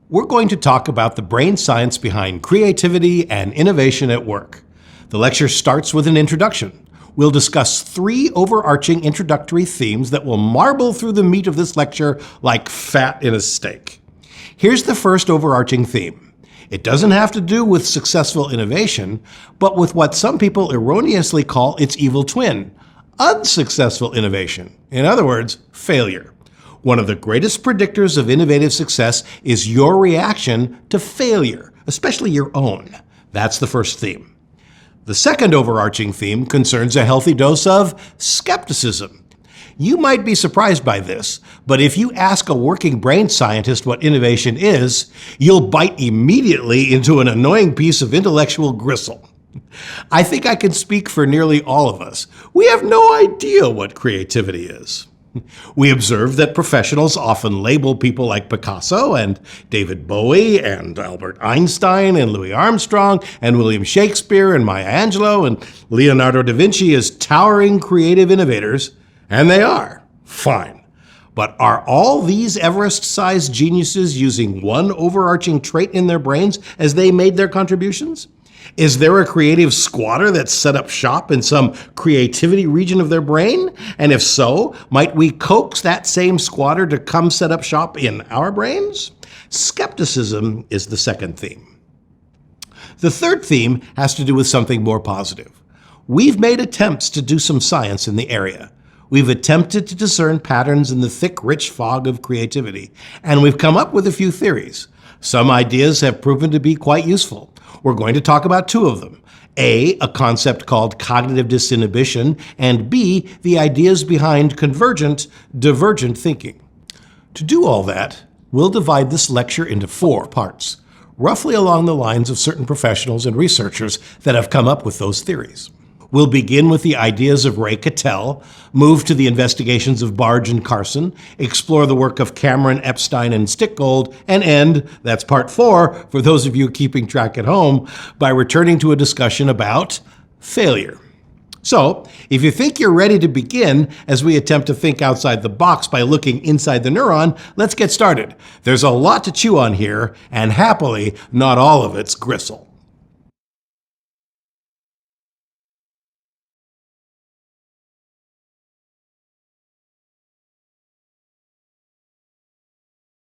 We're going to talk about the brain science behind creativity and innovation at work. The lecture starts with an introduction. We'll discuss 3 overarching introductory themes that will marble through the meat of this lecture like fat in a steak. Here's the first overarching theme. It doesn't have to do with successful innovation, but with what some people erroneously call its evil twin, unsuccessful innovation. In other words, failure. One of the greatest predictors of innovative success is your reaction to failure, especially your own. That's the first theme. The second overarching theme concerns a healthy dose of skepticism. You might be surprised by this, but if you ask a working brain scientist what innovation is, you'll bite immediately into an annoying piece of intellectual gristle. I think I can speak for nearly all of us. We have no idea what creativity is. We observe that professionals often label people like Picasso and David Bowie and Albert Einstein and Louis Armstrong and William Shakespeare and Maya Angelou and Leonardo da Vinci as towering creative innovators, and they are. Fine. But are all these Everest-sized geniuses using one overarching trait in their brains as they made their contributions? Is there a creative squatter that set up shop in some creativity region of their brain? And if so, might we coax that same squatter to come set up shop in our brains? Skepticism is the second theme. The third theme has to do with something more positive. We've made attempts to do some science in the area. We've attempted to discern patterns in the thick, rich fog of creativity, and we've come up with a few theories. Some ideas have proven to be quite useful. We're going to talk about 2 of them. A concept called cognitive disinhibition, and B, the ideas behind convergent, divergent thinking. To do all that, we'll divide this lecture into 4 parts, roughly along the lines of certain professionals and researchers that have come up with those theories. We'll begin with the ideas of Ray Cattell, move to the investigations of Barge and Carson, explore the work of Cameron, Epstein, and Stickgold, and end, that's part 4, for those of you keeping track at home, by returning to a discussion about failure. So, if you think you're ready to begin as we attempt to think outside the box by looking inside the neuron, let's get started. There's a lot to chew on here, and happily, not all of it's gristle.